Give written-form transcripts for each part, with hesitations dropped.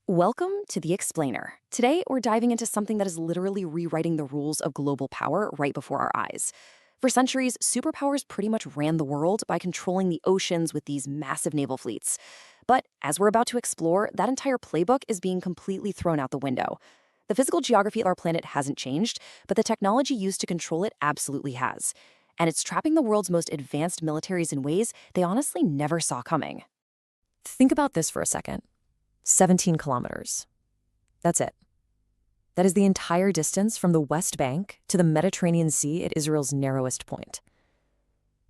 Welcome to The Explainer. Today, we're diving into something that is literally rewriting the rules of global power right before our eyes. For centuries, superpowers pretty much ran the world by controlling the oceans with these massive naval fleets. But as we're about to explore, that entire playbook is being completely thrown out the window. The physical geography of our planet hasn't changed, but the technology used to control it absolutely has. And it's trapping the world's most advanced militaries in ways they honestly never saw coming. Think about this for a second. 17 kilometers. That's it. That is the entire distance from the West Bank to the Mediterranean Sea at Israel's narrowest point.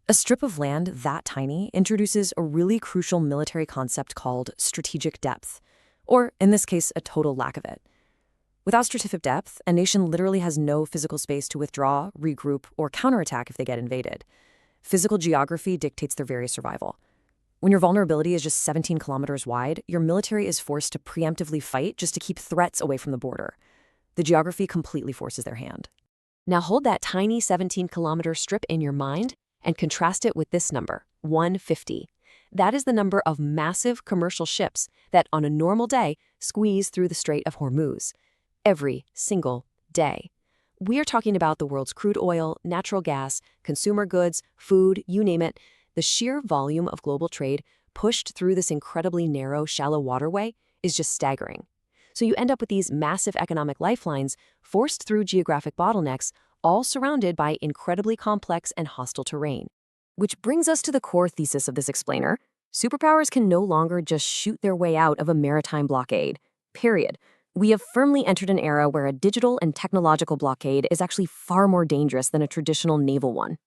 A strip of land that tiny introduces a really crucial military concept called strategic depth, or in this case, a total lack of it. Without strategic depth, a nation literally has no physical space to withdraw, regroup, or counterattack if they get invaded. Physical geography dictates their very survival. When your vulnerability is just 17 kilometers wide, your military is forced to preemptively fight just to keep threats away from the border. The geography completely forces their hand. Now hold that tiny 17-kilometer strip in your mind and contrast it with this number, 150. That is the number of massive commercial ships that, on a normal day, squeeze through the Strait of Hormuz. Every single day. We are talking about the world's crude oil, natural gas, consumer goods, food, you name it. The sheer volume of global trade pushed through this incredibly narrow, shallow waterway is just staggering. So you end up with these massive economic lifelines forced through geographic bottlenecks, all surrounded by incredibly complex and hostile terrain. Which brings us to the core thesis of this explainer. Superpowers can no longer just shoot their way out of a maritime blockade. Period. We have firmly entered an era where a digital and technological blockade is actually far more dangerous than a traditional naval one.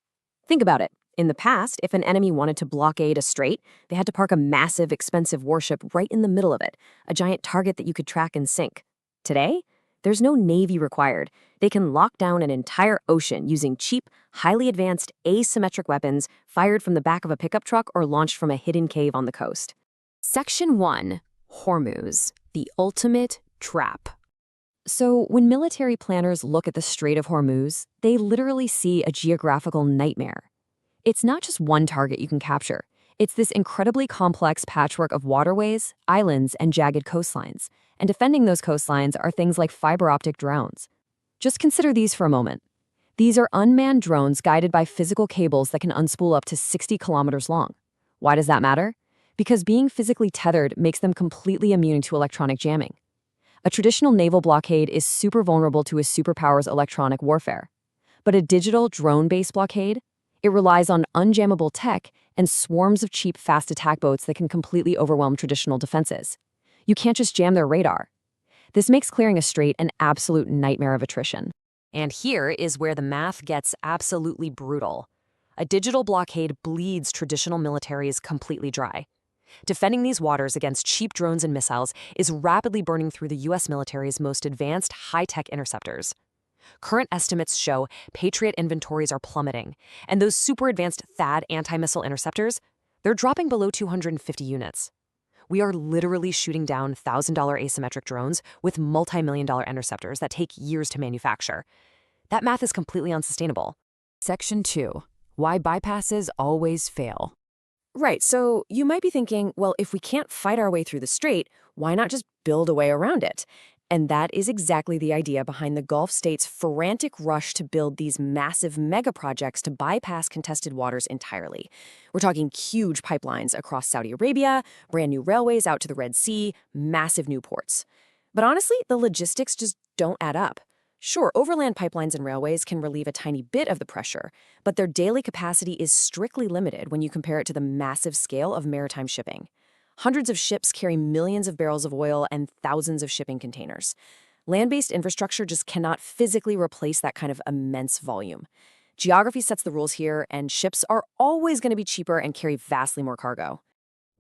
Think about it. In the past, if an enemy wanted to blockade a strait, they had to park a massive, expensive warship right in the middle of it, a giant target that you could track and sink. Today, there's no navy required. They can lock down an entire ocean using cheap, highly advanced asymmetric weapons fired from the back of a pickup truck or launched from a hidden cave on the coast. Section 1. Hormuz, the ultimate trap. So when military planners look at the Strait of Hormuz, they literally see a geographical nightmare. It's not just one target you can capture. It's this incredibly complex patchwork of waterways, islands, and jagged coastlines. And defending those coastlines are things like fiber-optic drones. Just consider these for a moment. These are unmanned drones guided by physical cables that can unspool up to 60 kilometers long. Why does that matter? Because being physically tethered makes them completely immune to electronic jamming. A traditional naval blockade is super vulnerable to a superpower's electronic warfare. But a digital drone-based blockade? It relies on unjammable tech and swarms of cheap, fast attack boats that can completely overwhelm traditional defenses. You can't just jam their radar. This makes clearing a strait an absolute nightmare of attrition. And here is where the math gets absolutely brutal. A digital blockade bleeds traditional militaries completely dry. Defending these waters against cheap drones and missiles is rapidly burning through the U.S. military's most advanced high-tech interceptors. Current estimates show Patriot inventories are plummeting, and those super advanced THAAD anti-missile interceptors, they're dropping below 250 units. We are literally shooting down $1,000 asymmetric drones with multi-million-dollar interceptors that take years to manufacture. That math is completely unsustainable. Section 2. Why bypasses always fail. Right, so you might be thinking, well, if we can't fight our way through the strait, why not just build a way around it? And that is exactly the idea behind the Gulf states' frantic rush to build these massive mega projects to bypass contested waters entirely. We're talking huge pipelines across Saudi Arabia, brand new railways out to the Red Sea, massive new ports. But honestly, the logistics just don't add up. Sure, overland pipelines and railways can relieve a tiny bit of the pressure, but their daily capacity is strictly limited when you compare it to the massive scale of maritime shipping. Hundreds of ships carry millions of barrels of oil and thousands of shipping containers. Land-based infrastructure just cannot physically replace that kind of immense volume. Geography sets the rules here, and ships are always going to be cheaper and carry vastly more cargo.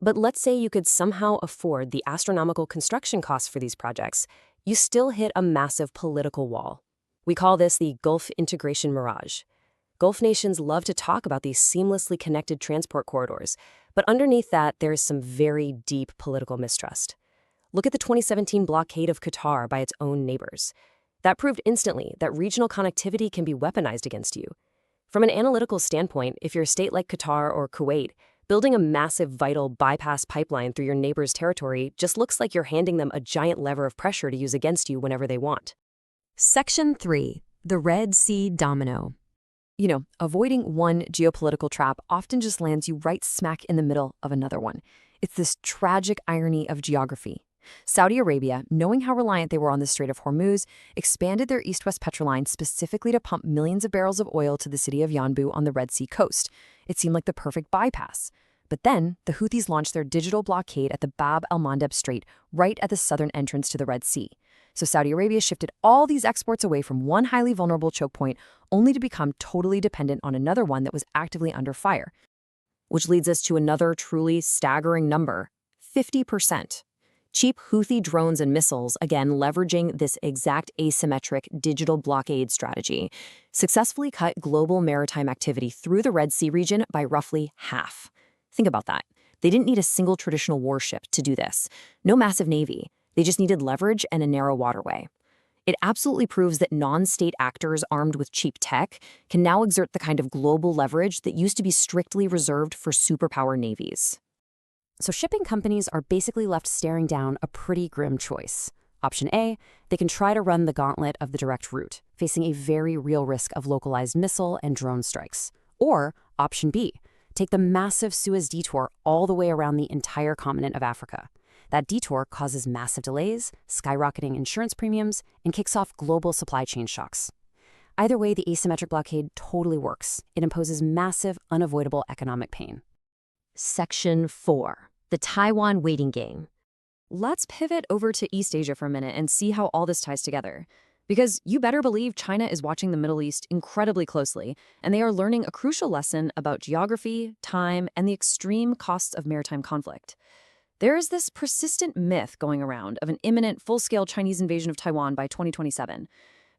But let's say you could somehow afford the astronomical construction costs for these projects, you still hit a massive political wall. We call this the Gulf integration mirage. Gulf nations love to talk about these seamlessly connected transport corridors, but underneath that, there is some very deep political mistrust. Look at the 2017 blockade of Qatar by its own neighbors. That proved instantly that regional connectivity can be weaponized against you. From an analytical standpoint, if you're a state like Qatar or Kuwait, Building a massive vital bypass pipeline through your neighbor's territory just looks like you're handing them a giant lever of pressure to use against you whenever they want. Section 3. The Red Sea Domino. Avoiding one geopolitical trap often just lands you right smack in the middle of another one. It's this tragic irony of geography. Saudi Arabia, knowing how reliant they were on the Strait of Hormuz, expanded their east-west petroline specifically to pump millions of barrels of oil to the city of Yanbu on the Red Sea coast. It seemed like the perfect bypass. But then, the Houthis launched their digital blockade at the Bab el-Mandeb Strait, right at the southern entrance to the Red Sea. So Saudi Arabia shifted all these exports away from one highly vulnerable choke point, only to become totally dependent on another one that was actively under fire. Which leads us to another truly staggering number, 50%. Cheap Houthi drones and missiles, again leveraging this exact asymmetric digital blockade strategy, successfully cut global maritime activity through the Red Sea region by roughly half. Think about that. They didn't need a single traditional warship to do this. No massive navy. They just needed leverage and a narrow waterway. It absolutely proves that non-state actors armed with cheap tech can now exert the kind of global leverage that used to be strictly reserved for superpower navies. So shipping companies are basically left staring down a pretty grim choice. Option A, they can try to run the gauntlet of the direct route, facing a very real risk of localized missile and drone strikes. Or Option B, take the massive Suez detour all the way around the entire continent of Africa. That detour causes massive delays, skyrocketing insurance premiums, and kicks off global supply chain shocks. Either way, the asymmetric blockade totally works. It imposes massive, unavoidable economic pain. Section 4. The Taiwan Waiting Game. Let's pivot over to East Asia for a minute and see how all this ties together. Because you better believe China is watching the Middle East incredibly closely, and they are learning a crucial lesson about geography, time, and the extreme costs of maritime conflict. There is this persistent myth going around of an imminent full-scale Chinese invasion of Taiwan by 2027.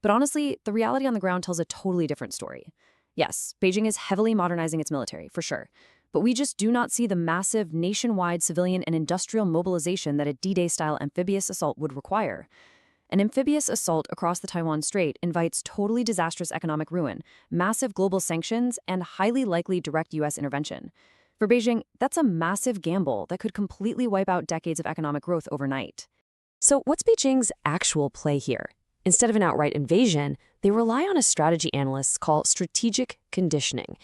But honestly, the reality on the ground tells a totally different story. Yes, Beijing is heavily modernizing its military, for sure. But we just do not see the massive nationwide civilian and industrial mobilization that a D-Day-style amphibious assault would require. An amphibious assault across the Taiwan Strait invites totally disastrous economic ruin, massive global sanctions, and highly likely direct U.S. intervention. For Beijing, that's a massive gamble that could completely wipe out decades of economic growth overnight. So what's Beijing's actual play here? Instead of an outright invasion, they rely on a strategy analysts call strategic conditioning.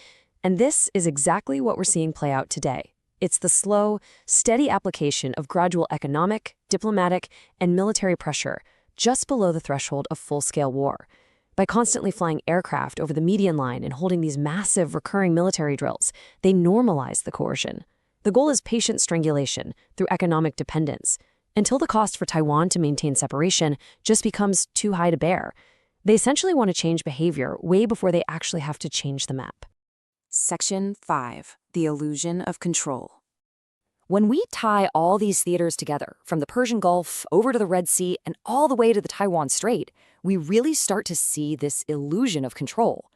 And this is exactly what we're seeing play out today. It's the slow, steady application of gradual economic, diplomatic, and military pressure just below the threshold of full-scale war. By constantly flying aircraft over the median line and holding these massive recurring military drills, they normalize the coercion. The goal is patient strangulation through economic dependence, until the cost for Taiwan to maintain separation just becomes too high to bear. They essentially want to change behavior way before they actually have to change the map. Section 5. The Illusion of Control. When we tie all these theaters together, from the Persian Gulf over to the Red Sea and all the way to the Taiwan Strait, we really start to see this illusion of control.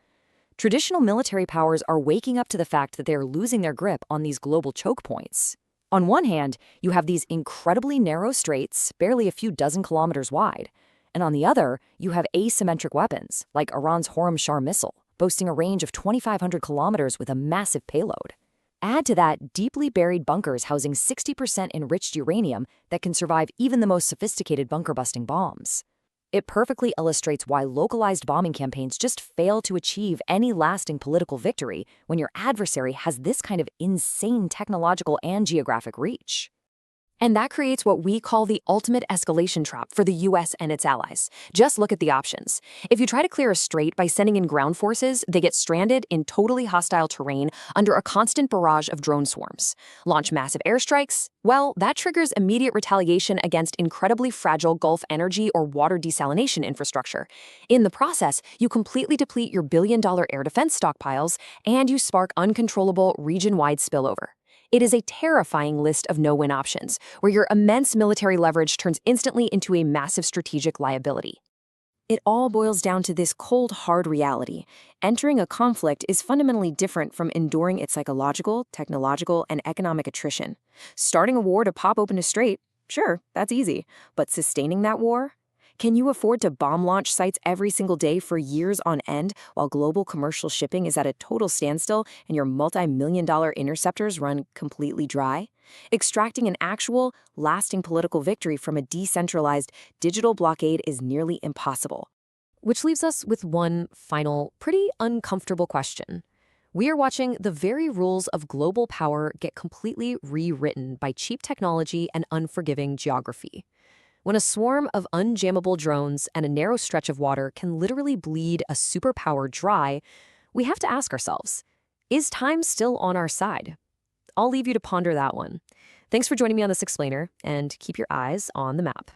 Traditional military powers are waking up to the fact that they are losing their grip on these global choke points. On one hand, you have these incredibly narrow straits, barely a few dozen kilometers wide. And on the other, you have asymmetric weapons, like Iran's Khorramshahr missile, boasting a range of 2,500 kilometers with a massive payload. Add to that deeply buried bunkers housing 60% enriched uranium that can survive even the most sophisticated bunker-busting bombs. It perfectly illustrates why localized bombing campaigns just fail to achieve any lasting political victory when your adversary has this kind of insane technological and geographic reach. And that creates what we call the ultimate escalation trap for the US and its allies. Just look at the options. If you try to clear a strait by sending in ground forces, they get stranded in totally hostile terrain under a constant barrage of drone swarms. Launch massive airstrikes? Well, that triggers immediate retaliation against incredibly fragile Gulf energy or water desalination infrastructure. In the process, you completely deplete your billion-dollar air defense stockpiles, and you spark uncontrollable region-wide spillover. It is a terrifying list of no-win options, where your immense military leverage turns instantly into a massive strategic liability. It all boils down to this cold, hard reality. Entering a conflict is fundamentally different from enduring its psychological, technological, and economic attrition. Starting a war to pop open a strait, sure, that's easy. But sustaining that war? Can you afford to bomb launch sites every single day for years on end while global commercial shipping is at a total standstill and your multi-million-dollar interceptors run completely dry? Extracting an actual, lasting political victory from a decentralized digital blockade is nearly impossible. Which leaves us with one final, pretty uncomfortable question. We are watching the very rules of global power get completely rewritten by cheap technology and unforgiving geography. When a swarm of unjammable drones and a narrow stretch of water can literally bleed a superpower dry, we have to ask ourselves, is time still on our side? I'll leave you to ponder that one. Thanks for joining me on this explainer, and keep your eyes on the map.